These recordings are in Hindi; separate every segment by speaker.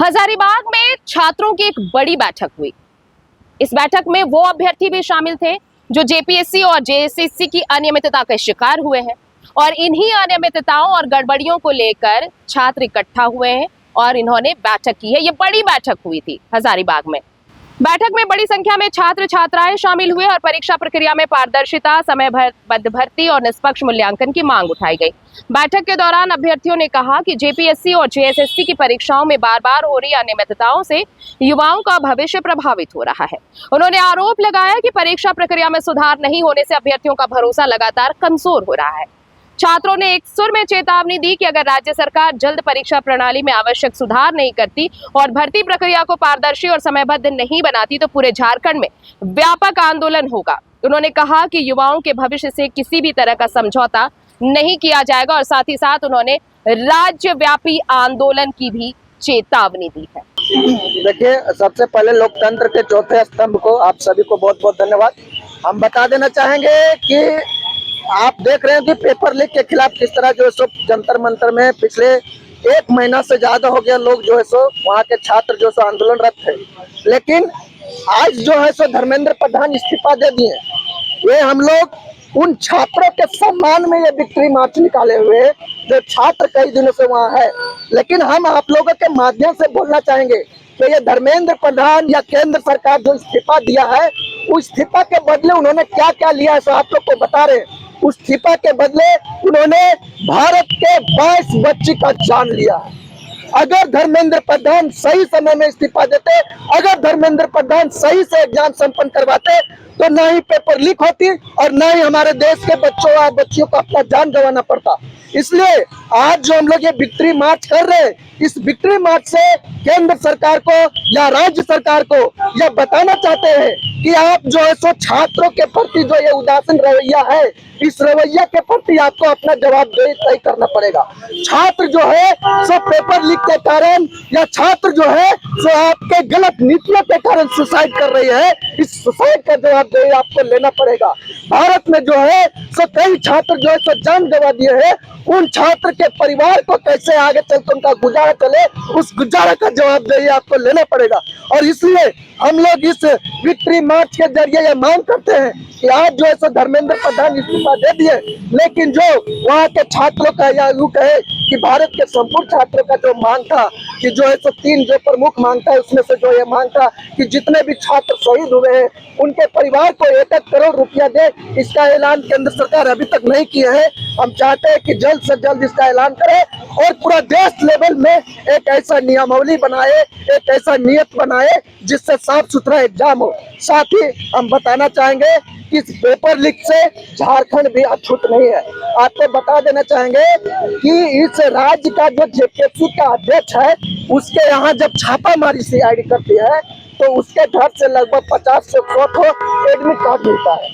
Speaker 1: हजारीबाग में छात्रों की एक बड़ी बैठक हुई। इस बैठक में वो अभ्यर्थी भी शामिल थे जो जेपीएससी और जेएसएससी की अनियमितता के शिकार हुए हैं और इन्हीं अनियमितताओं और गड़बड़ियों को लेकर छात्र इकट्ठा हुए हैं और इन्होंने बैठक की है। ये बड़ी बैठक हुई थी हजारीबाग में। बैठक में बड़ी संख्या में छात्र छात्राएं शामिल हुए और परीक्षा प्रक्रिया में पारदर्शिता, समयबद्ध भर्ती और निष्पक्ष मूल्यांकन की मांग उठाई गई। बैठक के दौरान अभ्यर्थियों ने कहा कि जेपीएससी और जेएसएससी की परीक्षाओं में बार बार हो रही अनियमितताओं से युवाओं का भविष्य प्रभावित हो रहा है। उन्होंने आरोप लगाया कि परीक्षा प्रक्रिया में सुधार नहीं होने से अभ्यर्थियों का भरोसा लगातार कमजोर हो रहा है। छात्रों ने एक सुर में चेतावनी दी कि अगर राज्य सरकार जल्द परीक्षा प्रणाली में आवश्यक सुधार नहीं करती और भर्ती प्रक्रिया को पारदर्शी और समयबद्ध नहीं बनाती तो पूरे झारखंड में व्यापक आंदोलन होगा। उन्होंने कहा कि युवाओं के भविष्य से किसी भी तरह का समझौता नहीं किया जाएगा और साथ ही साथ उन्होंने राज्यव्यापी आंदोलन की भी चेतावनी दी है।
Speaker 2: देखिए, सबसे पहले लोकतंत्र के चौथे स्तंभ को आप सभी को बहुत बहुत धन्यवाद। हम बता देना चाहेंगे कि आप देख रहे हैं कि पेपर लीक के खिलाफ किस तरह जो है सो जंतर मंतर में पिछले 1 महीना से ज्यादा हो गया लोग जो है सो वहाँ के छात्र जो सो आंदोलनरत थे। लेकिन आज जो है सो धर्मेंद्र प्रधान इस्तीफा दे दिए। ये हम लोग उन छात्रों के सम्मान में ये विक्ट्री मार्च निकाले हुए जो छात्र कई दिनों से वहाँ है। लेकिन हम आप लोगों के माध्यम से बोलना चाहेंगे कि ये धर्मेंद्र प्रधान या केंद्र सरकार जो इस्तीफा दिया है, उस इस्तीफा के बदले उन्होंने क्या क्या लिया है सो आप लोग को बता रहे हैं। उस इस्तीफा के बदले उन्होंने भारत के 22 बच्चे का जान लिया। अगर धर्मेंद्र प्रधान सही समय में इस्तीफा देते, अगर धर्मेंद्र प्रधान सही से एग्जाम संपन्न करवाते तो ना ही पेपर लीक होती और ना ही हमारे देश के बच्चों और बच्चियों को अपना जान गंवाना पड़ता। इसलिए आज जो हम लोग ये विक्ट्री मार्च कर रहे हैं, इस विक्ट्री मार्च से केंद्र सरकार को या राज्य सरकार को यह बताना चाहते हैं कि आप जो है सो छात्रों के प्रति जो ये उदासीन रवैया है, इस रवैया के प्रति आपको अपना जवाबदेही तय करना पड़ेगा। छात्र जो है सो पेपर लीक के कारण या छात्र जो है सो आपके गलत नीतियों के कारण सुसाइड कर रही है, इस सुसाइड का जवाबदेही आपको लेना पड़ेगा। भारत में जो है सो कई छात्र जो है सो जान गंवा दिए हैं। उन छात्र के परिवार को कैसे आगे चलकर उनका गुजारा चले, उस गुजारा का जवाबदेही आपको लेना पड़ेगा। और इसलिए हम लोग इस विक्ट्री मार्च के जरिए ये मांग करते हैं कि आज जो है सो धर्मेंद्र प्रधान इस्तीफा दे दिए, लेकिन जो वहाँ के छात्रों का या यूं कहे कि भारत के संपूर्ण छात्रों का जो मांग था कि जो है सो 3 जो प्रमुख मांग था, उसमें से जो ये मांग था कि जितने भी छात्र शहीद हुए हैं उनके परिवार को 1-1 करोड़ रुपया दे, इसका ऐलान केंद्र सरकार अभी तक नहीं किया है। हम चाहते हैं कि जल्द से जल्द इसका ऐलान करे और पूरा देश लेवल में एक ऐसा नियमावली बनाए, एक ऐसा नियत बनाए जिससे साफ सुथरा एग्जाम हो। साथ ही हम बताना चाहेंगे कि इस पेपर लीक से झारखंड भी अछूत नहीं है। आपको बता देना चाहेंगे कि इस राज्य का जो जेपीएससी का अध्यक्ष है, उसके यहाँ जब छापामारी सीआईडी करती है तो उसके घर से लगभग 50 से 100 एडमिट कार्ड मिलता है।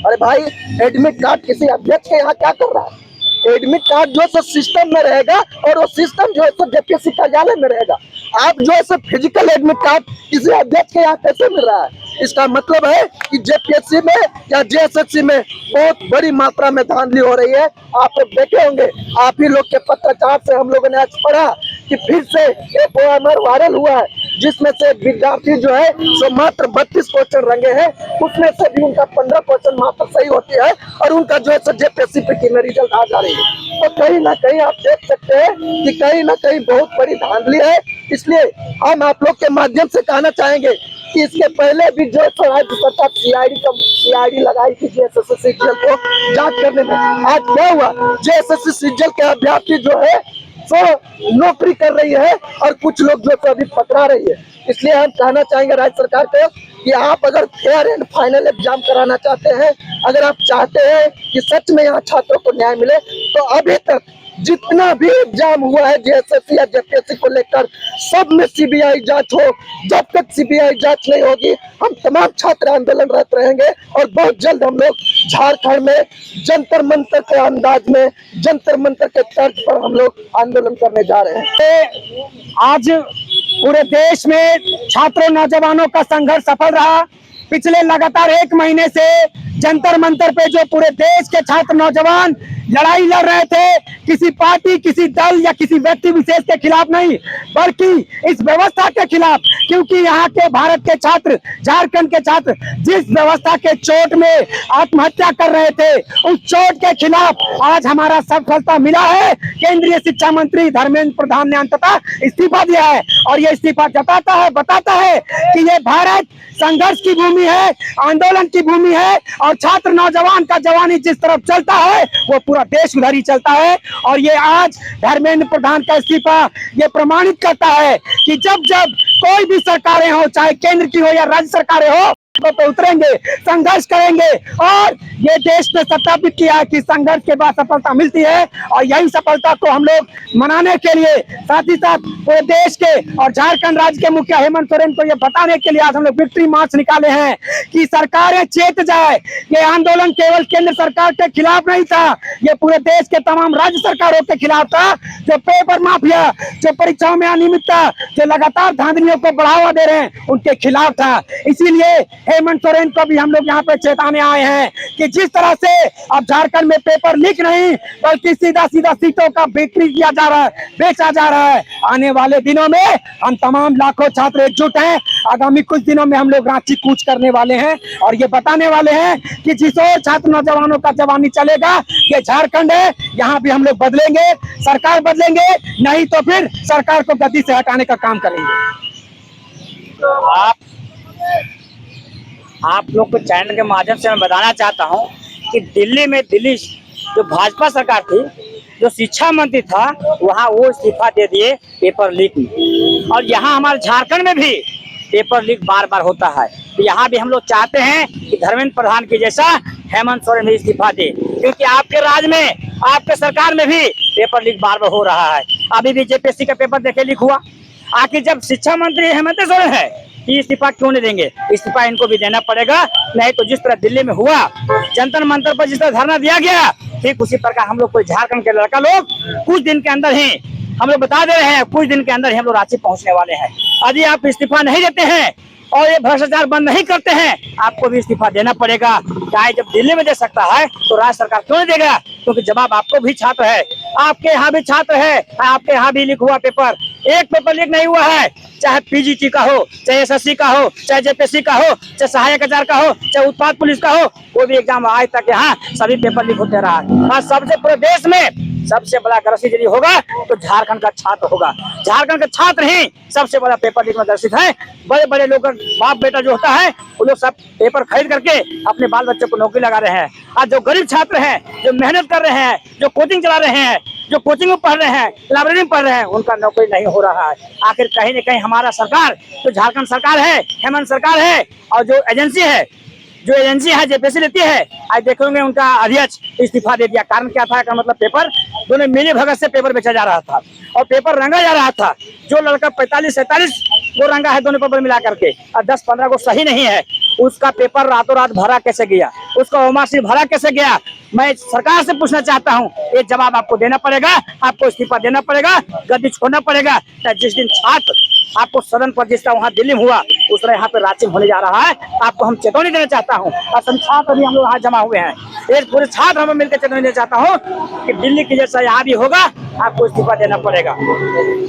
Speaker 2: अरे भाई, एडमिट कार्ड किसी अध्यक्ष के यहाँ क्या कर रहा है? एडमिट कार्ड जो है सिस्टम में रहेगा और वो सिस्टम जो है जेपीएससी कार्यालय में रहेगा। आप जो है फिजिकल एडमिट कार्ड किसी अध्यक्ष के यहाँ कैसे मिल रहा है? इसका मतलब है कि जेपीएससी में या जेएसएससी में बहुत बड़ी मात्रा में धांधली हो रही है। आप लोग देखे होंगे, आप ही लोग के पत्राचार से हम लोगों ने आज पढ़ा कि फिर से एक ओएमआर वायरल हुआ है जिसमें से विद्यार्थी जो है सो मात्र 32 क्वेश्चन रंगे हैं, उसमें से भी उनका 15 क्वेश्चन मात्र सही होती है और उनका जो है सो जेपीएससी पे में रिजल्ट आ जा रही है। तो कहीं ना कहीं आप देख सकते हैं कि कहीं ना कहीं बहुत बड़ी धांधली है। इसलिए हम आप लोग के माध्यम से कहना चाहेंगे कि इसके पहले भी जो राज्य सरकार सीआईडी लगाई थी जेएसएससी सीजीएल को जांच करने में। आज क्या हुआ? जेएसएससी सीजीएल के अभ्यर्थी जो है सो नौकरी कर रही है और कुछ लोग जो अभी पकड़ा रही है। इसलिए हम कहना चाहेंगे राज्य सरकार को कि आप अगर फेयर एंड फाइनल एग्जाम कराना चाहते हैं, अगर आप चाहते हैं कि सच में यहाँ छात्रों को न्याय मिले, तो अभी तक जितना भी एग्जाम हुआ है जेएसएससी या जेपीएससी को लेकर, सब में सीबीआई जांच हो। जब तक सीबीआई जांच नहीं होगी, हम तमाम छात्र आंदोलनरत रहेंगे और बहुत जल्द हम लोग झारखंड में जंतर मंतर के अंदाज में, जंतर मंतर के तर्ज पर हम लोग आंदोलन करने जा रहे हैं।
Speaker 3: आज पूरे देश में छात्रों नौजवानों का संघर्ष सफल रहा। पिछले लगातार 1 महीने से जंतर मंतर पे जो पूरे देश के छात्र नौजवान लड़ाई लड़ रहे थे किसी पार्टी, किसी दल या किसी व्यक्ति विशेष के खिलाफ नहीं, बल्कि इस व्यवस्था के खिलाफ। क्योंकि यहाँ के भारत के छात्र, झारखंड के छात्र जिस व्यवस्था के चोट में आत्महत्या कर रहे थे, उस चोट के खिलाफ आज हमारा सफलता मिला है। केंद्रीय शिक्षा मंत्री धर्मेंद्र प्रधान ने अंततः इस्तीफा दिया है और ये इस्तीफा जताता है, बताता है कि ये भारत संघर्ष की भूमि है, आंदोलन की भूमि है और छात्र नौजवान का जवानी जिस तरफ चलता है वो पूरा देश उधर ही चलता है। और ये आज धर्मेंद्र प्रधान का इस्तीफा ये प्रमाणित करता है कि जब जब कोई भी सरकारें हो, चाहे केंद्र की हो या राज्य सरकारें हो, पे उतरेंगे, संघर्ष करेंगे। और ये देश ने सत्यापित किया है कि संघर्ष के बाद सफलता मिलती है और यही सफलता को हम लोग मनाने के लिए, साथ ही साथ पूरे देश के और झारखंड राज्य के मुखिया हेमंत सोरेन को ये बताने के लिए आज हम लोग विक्ट्री मार्च निकाले हैं कि सरकारें चेत जाए। ये आंदोलन केवल केंद्र सरकार के खिलाफ नहीं था, ये पूरे देश के तमाम राज्य सरकारों के खिलाफ था, जो पेपर माफिया, जो परीक्षाओं में अनियमितता, जो लगातार धांधलियों को बढ़ावा दे रहे हैं, उनके खिलाफ था। इसीलिए हेमंत सोरेन को भी हम लोग यहाँ पे चेताने आए हैं कि जिस तरह से अब झारखंड में पेपर लीक नहीं बल्कि सीधा सीधा सीटों का बिक्री किया जा रहा है, बेचा जा रहा है। आने वाले दिनों में हम तमाम लाखों छात्र एकजुट हैं। आगामी कुछ दिनों में हम लोग रांची कूच करने वाले हैं और ये बताने वाले हैं कि जिस और छात्र नौजवानों का जवानी चलेगा, ये झारखंड है, यहाँ भी हम लोग बदलेंगे, सरकार बदलेंगे, नहीं तो फिर सरकार को गद्दी से हटाने का काम करेंगे।
Speaker 4: आप लोग को चैनल के माध्यम से मैं बताना चाहता हूं कि दिल्ली जो भाजपा सरकार थी, जो शिक्षा मंत्री था, वहां वो इस्तीफा दे दिए पेपर लीक में। और यहाँ हमारे झारखंड में भी पेपर लीक बार बार होता है। तो यहाँ भी हम लोग चाहते हैं कि धर्मेंद्र प्रधान की जैसा हेमंत सोरेन भी इस्तीफा दे, क्योंकि आपके राज्य में, आपके सरकार में भी पेपर लीक बार बार हो रहा है। अभी भी जेपीएससी का पेपर देखे लीक हुआ। आखिर जब शिक्षा मंत्री हेमंत सोरेन है, इस्तीफा क्यों नहीं देंगे? इस्तीफा इनको भी देना पड़ेगा, नहीं तो जिस तरह दिल्ली में हुआ, जंतर मंतर पर जिस तरह धरना दिया गया, ठीक उसी प्रकार हम लोग कोई झारखंड के लड़का लोग कुछ दिन के अंदर ही, हम लोग बता दे रहे हैं, कुछ दिन के अंदर ही हम लोग रांची पहुंचने वाले हैं। यदि आप इस्तीफा नहीं देते हैं और ये भ्रष्टाचार बंद नहीं करते हैं, आपको भी इस्तीफा देना पड़ेगा। चाहे जब दिल्ली में दे सकता है तो राज्य सरकार क्यों नहीं देगा? क्योंकि जवाब आपको भी छात्र है, आपके यहाँ भी छात्र है, आपके यहाँ भी लीक हुआ पेपर। एक पेपर लीक नहीं हुआ है, चाहे पीजीटी का हो, चाहे एसएससी का हो, चाहे जेपीएससी का हो, चाहे सहायक आचार्य का हो, चाहे उत्पाद पुलिस का हो, कोई भी एग्जाम आज तक यहाँ सभी पेपर लीक होते रहा है। और सबसे पूरे देश में सबसे बड़ा ग्रसित यदि होगा तो झारखंड का छात्र होगा। झारखंड के छात्र ही सबसे बड़ा पेपर लीक में ग्रसित है। बड़े बड़े लोग, बाप बेटा जो होता है, वो लोग सब पेपर खरीद करके अपने बाल बच्चों को नौकरी लगा रहे हैं। और जो गरीब छात्र हैं, जो मेहनत कर रहे हैं, जो कोचिंग चला रहे हैं, जो कोचिंग में पढ़ रहे हैं, लाइब्रेरी में पढ़ रहे हैं, उनका नौकरी नहीं हो रहा है। आखिर कहीं न कहीं हमारा सरकार, जो झारखंड सरकार है, हेमंत सरकार है, और जो एजेंसी है जेपीएससी लेती है, आज देखोगे उनका अध्यक्ष इस्तीफा दे दिया। कारण क्या था? मतलब पेपर दोनों मिली भगत से पेपर बेचा जा रहा था और पेपर रंगा जा रहा था। जो लड़का 45-47 वो रंगा है दोनों पेपर मिला करके, और 10-15 को सही नहीं है, उसका पेपर रातों रात भरा कैसे गया, उसका ओमार्कशीट भरा कैसे गया? मैं सरकार से पूछना चाहता हूं, ये जवाब आपको देना पड़ेगा, आपको इस्तीफा देना पड़ेगा, गद्दी छोड़ना पड़ेगा। जिस दिन छात्र आपको सदन पर जिस तरह वहाँ दिल्ली में हुआ, उस तरह यहाँ पे रांची में होने जा रहा है। आपको हम चेतावनी देना चाहता हूँ, और सभी छात्र भी हम लोग यहाँ जमा हुए हैं, एक पूरे छात्र हम मिलकर चेतावनी देना चाहता हूँ कि दिल्ली की जैसा यहाँ भी होगा, आपको इस्तीफा देना पड़ेगा।